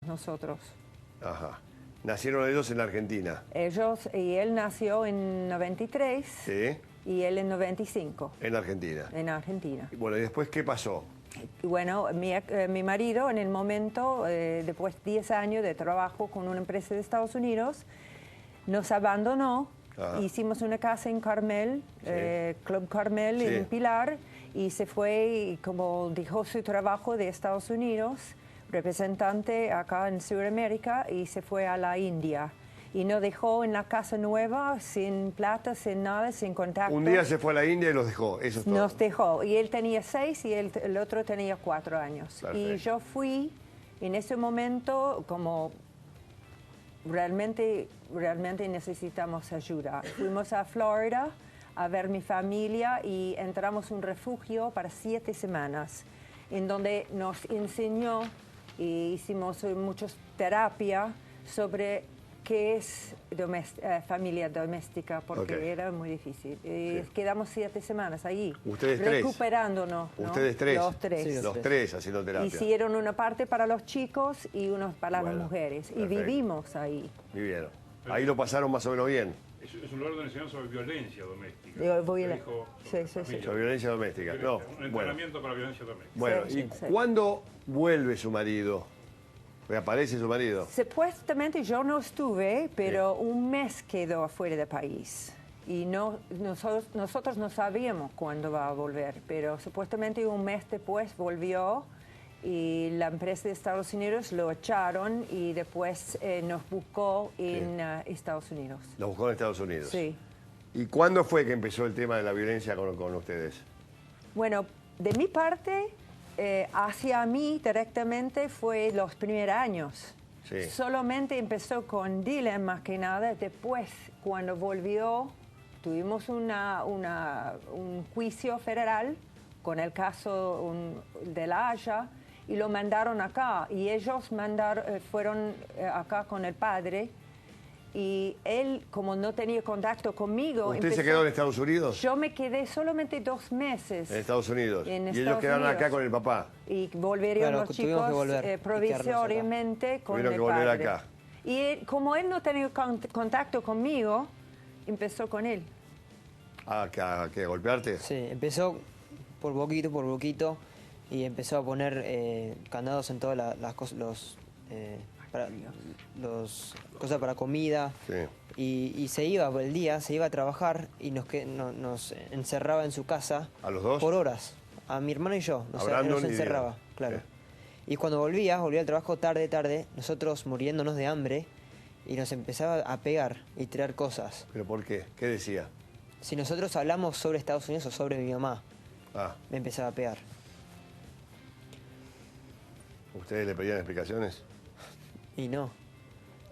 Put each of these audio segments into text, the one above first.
nosotros. Ajá. Nacieron ellos en la Argentina. Él nació en 93 Sí. y él en 95. En la Argentina. En Argentina. Y bueno, ¿y después qué pasó? Y bueno, mi marido en el momento, después de 10 años de trabajo con una empresa de Estados Unidos, nos abandonó. Hicimos una casa en Carmel, Club Carmel en Pilar, y se fue y como dejó su trabajo de Estados Unidos, representante acá en Sudamérica, y se fue a la India. Y nos dejó en la casa nueva, sin plata, sin nada, sin contacto. Un día se fue a la India y los dejó, eso es todo. Nos dejó, y él tenía 6 y el otro tenía 4 años. Perfecto. Y yo fui en ese momento como realmente necesitamos ayuda. Fuimos a Florida a ver mi familia y entramos en un refugio para 7 semanas, en donde nos enseñó y hicimos muchas terapia sobre qué es familia doméstica, porque era muy difícil. Quedamos 7 semanas ahí, ¿Ustedes recuperándonos. tres? ¿no? ¿Ustedes tres? Los tres. Sí, los tres haciendo terapia. Hicieron una parte para los chicos y una para las mujeres. Perfecto. Y vivimos ahí. Vivieron. Ahí lo pasaron más o menos bien. Es un lugar donde enseñan sobre violencia doméstica. Sobre violencia doméstica. No, Un entrenamiento para violencia doméstica. Bueno, ¿y cuándo vuelve su marido? ¿Reaparece su marido? Supuestamente yo no estuve, pero un mes quedó afuera del país. Y nosotros no sabíamos cuándo va a volver, pero supuestamente un mes después volvió y la empresa de Estados Unidos lo echaron y después nos buscó en Estados Unidos. ¿Lo buscó en Estados Unidos? Sí. ¿Y cuándo fue que empezó el tema de la violencia con ustedes? Bueno, de mi parte, hacia mí directamente fue los primeros años. Sí. Solamente empezó con Dylan más que nada. Después, cuando volvió, tuvimos un juicio federal con el caso de La Haya y lo mandaron acá. Y ellos fueron acá con el padre. Y él, como no tenía contacto conmigo... ¿Usted se quedó en Estados Unidos? Yo me quedé solamente 2 meses. En Estados Unidos. En y Estados ellos quedaron Unidos. acá con el papá. Y volverían los chicos provisoriamente con el padre. Tuvieron que volver acá. Y como él no tenía contacto conmigo, empezó con él. ¿A golpearte? Sí, empezó por poquito, y empezó a poner candados en todas las cosas, cosas para comida. Sí. Y se iba por el día, se iba a trabajar y nos encerraba en su casa. ¿A los dos? Por horas. A mi hermano y yo. Nos encerraba, claro. Y cuando volvía al trabajo tarde, nosotros muriéndonos de hambre, y nos empezaba a pegar y tirar cosas. ¿Pero por qué? ¿Qué decía? Si nosotros hablamos sobre Estados Unidos o sobre mi mamá, me empezaba a pegar. ¿Ustedes le pedían explicaciones? Y no.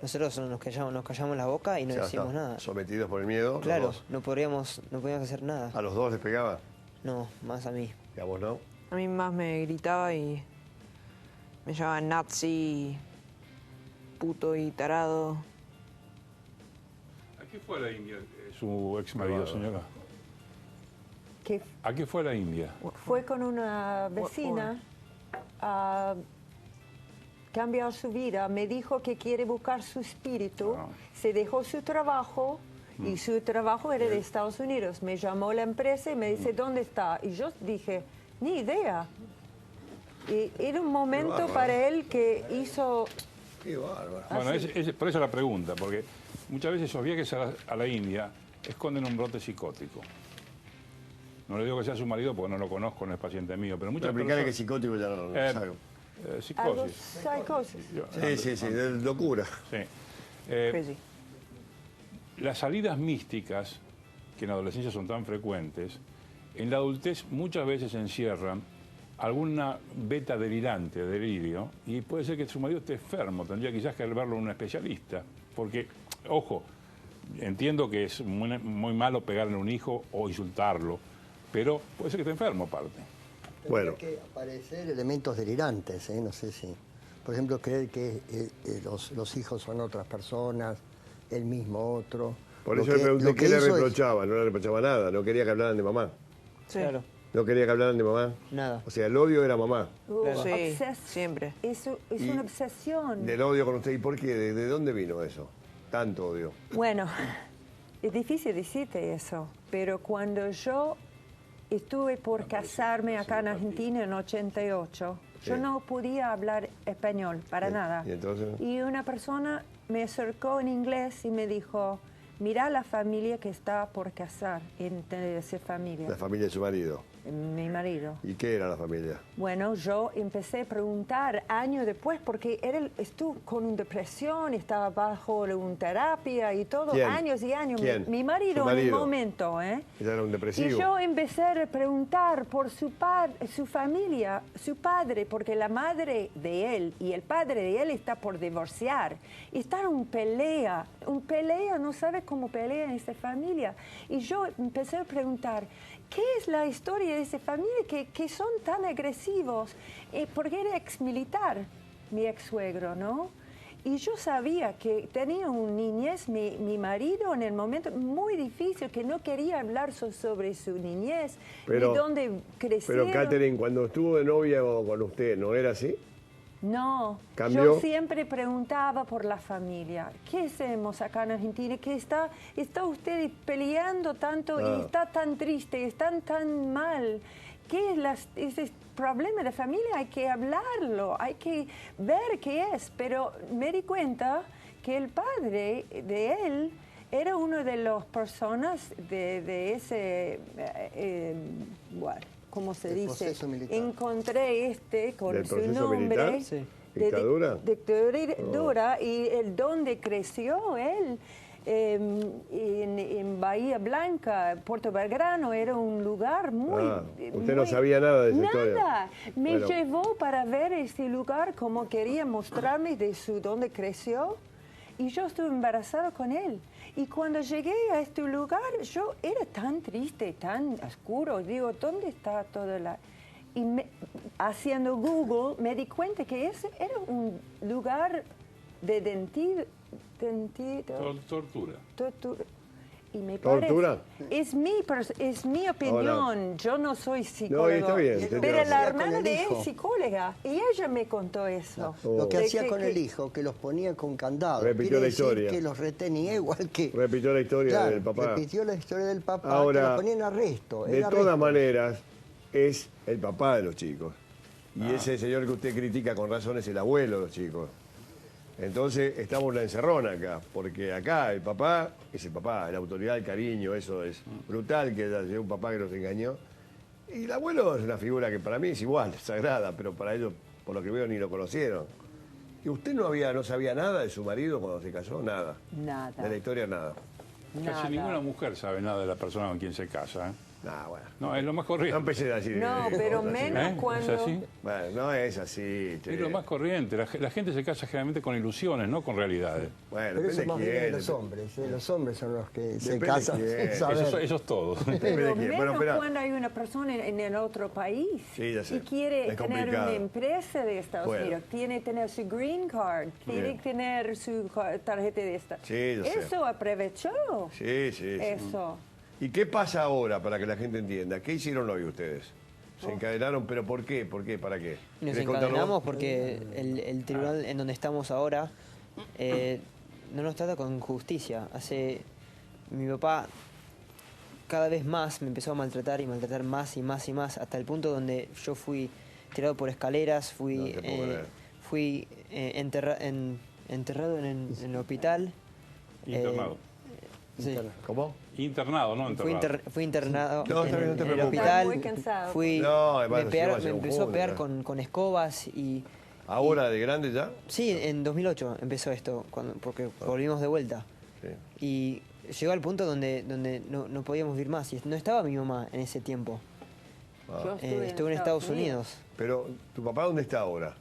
Nosotros nos callamos la boca y no decimos nada. ¿Sometidos por el miedo? Claro, no podíamos hacer nada. ¿A los dos les pegaba? No, más a mí. ¿Y a vos no? A mí más me gritaba y me llamaba nazi, puto y tarado. ¿A qué fue a la India su ex marido, señora? ¿A qué fue a la India? Fue con una vecina a cambiar su vida. Me dijo que quiere buscar su espíritu. Se dejó su trabajo y su trabajo era de Estados Unidos. Me llamó la empresa y me dice, ¿dónde está? Y yo dije, ni idea. Y era un momento para él que hizo... Qué bárbaro. Bueno, por eso la pregunta, porque muchas veces esos viajes a la India esconden un brote psicótico. No le digo que sea su marido porque no lo conozco, no es paciente mío, pero muchas personas... que psicótico ya no lo sabe. Psicosis. Psicosis. Sí, de locura. Sí. Las salidas místicas, que en la adolescencia son tan frecuentes, en la adultez muchas veces encierran alguna beta delirante, delirio, y puede ser que su marido esté enfermo, tendría quizás que verlo en un especialista, porque, ojo, entiendo que es muy malo pegarle a un hijo o insultarlo, pero puede ser que esté enfermo aparte. Tendría que aparecer elementos delirantes, no sé si... Por ejemplo, creer que los hijos son otras personas, el mismo otro. Por eso le pregunté qué le reprochaba, no le reprochaba nada, no quería que hablaran de mamá. Sí. Claro. ¿No quería que hablaran de mamá? Nada. O sea, el odio era mamá. Sí, siempre. Eso es una obsesión. Del odio con usted. ¿Y por qué? ¿De dónde vino eso? Tanto odio. Bueno, es difícil decirte eso, pero cuando yo estuve por casarme acá en Argentina en 88, Sí. yo no podía hablar español para nada. ¿Y entonces? Y una persona me acercó en inglés y me dijo, mira la familia que está por casar, entre esa familia, La familia de su marido. mi marido. ¿Y qué era la familia? Bueno, yo empecé a preguntar años después porque estuvo con una depresión, estaba bajo una terapia y todo, ¿Quién? años y años. ¿Quién? Mi marido ¿Su en el marido? momento, ¿eh? Ella era un depresivo. Y yo empecé a preguntar por su familia, su padre, porque la madre de él y el padre de él está por divorciar. Y está en un pelea, no sabe cómo pelea en esa familia. Y yo empecé a preguntar, ¿qué es la historia de esa familia que son tan agresivos? Porque era exmilitar, mi ex-suegro, ¿no? Y yo sabía que tenía una niñez, mi marido en el momento muy difícil, que no quería hablar sobre su niñez, Pero- de dónde crecieron. Pero Catherine, cuando estuvo de novia con usted, ¿no era así? No, ¿Cambió? yo siempre preguntaba por la familia. ¿Qué hacemos acá en Argentina? ¿Qué está usted peleando tanto y está tan triste, están tan mal? ¿Qué es ese problema de familia? Hay que hablarlo, hay que ver qué es. Pero me di cuenta que el padre de él era una de las personas de ese, bueno, ¿cómo se Del dice? proceso militar. Encontré con ¿Del su proceso nombre. militar? Sí. ¿Dictadura? Dictadura, y el donde creció él, en Bahía Blanca, Puerto Belgrano, era un lugar muy... usted no sabía nada de esa historia. Nada. Me Bueno. llevó para ver ese lugar, como quería mostrarme de donde creció. Y yo estuve embarazada con él. Y cuando llegué a este lugar, yo era tan triste, tan oscuro. Digo, ¿dónde está toda la...? Y haciendo Google me di cuenta que ese era un lugar de Tortura. tortura. Y me ¿Tortura? parece, es mi opinión, yo no soy psicóloga. No, y está bien, está pero bien. la Hacía con hermana el de él hijo. es psicóloga y ella me contó eso. Lo que De hacía con el hijo, que los ponía con candado. Repitió Quiere la decir historia. que los retenía igual que... Repitió la historia Claro, del papá. repitió la historia del papá, Ahora, que lo ponía en arresto. De era todas arresto. maneras, es el papá de los chicos. Y ese señor que usted critica con razón es el abuelo de los chicos. Entonces, estamos en una encerrona acá, porque acá el papá es el papá, la autoridad, el cariño, eso es brutal, que haya un papá que nos engañó. Y el abuelo es una figura que para mí es igual, es sagrada, pero para ellos, por lo que veo, ni lo conocieron. ¿Y usted no sabía nada de su marido cuando se casó? Nada. Nada. De la historia, nada. Nada. Casi ninguna mujer sabe nada de la persona con quien se casa. ¿eh? Nada, bueno. No, es lo más No corriente. empecé a decir... No, pero cosas así. menos ¿Eh? cuando... ¿Es así? Bueno, no es así. che. Es lo más corriente. La gente se casa generalmente con ilusiones, no con realidades. Bueno, Pero eso depende más bien de quién. los hombres. Los hombres son los que se Depende casan quién. sin saber. Esos todos. Depende de Pero quién. menos Bueno, espera. cuando hay una persona en el otro país Sí, ya sé. y quiere Es tener complicado. una empresa de Estados Bueno. Unidos, tiene que tener su green card, tiene Bien. que tener su tarjeta de esta. Sí, yo sé. Eso aprovechó. Sí, sí. Eso. ¿Y qué pasa ahora para que la gente entienda? ¿Qué hicieron hoy ustedes? ¿Se encadenaron? ¿Pero por qué? ¿Por qué? ¿Para qué? Y nos ¿Querés contarlo encadenamos vos? porque el tribunal en donde estamos ahora no nos trata con justicia. Mi papá cada vez más me empezó a maltratar y maltratar más y más y más, hasta el punto donde yo fui tirado por escaleras, No te puedo creer. fui enterrado en el hospital. Internado. Sí. ¿Cómo? Internado, no enterrado. Fui internado No, está bien, no te en el preocupes. hospital. Muy cansado. No, además, me, si no va a me ser un empezó a junio, pegar ¿no? con escobas y... ¿Ahora de grande ya? Sí, en 2008 empezó esto, porque volvimos de vuelta. Sí. Y llegó al punto donde no podíamos vivir más. Y no estaba mi mamá en ese tiempo. Yo Estuve en Estados Unidos. Pero, ¿tu papá dónde está ahora?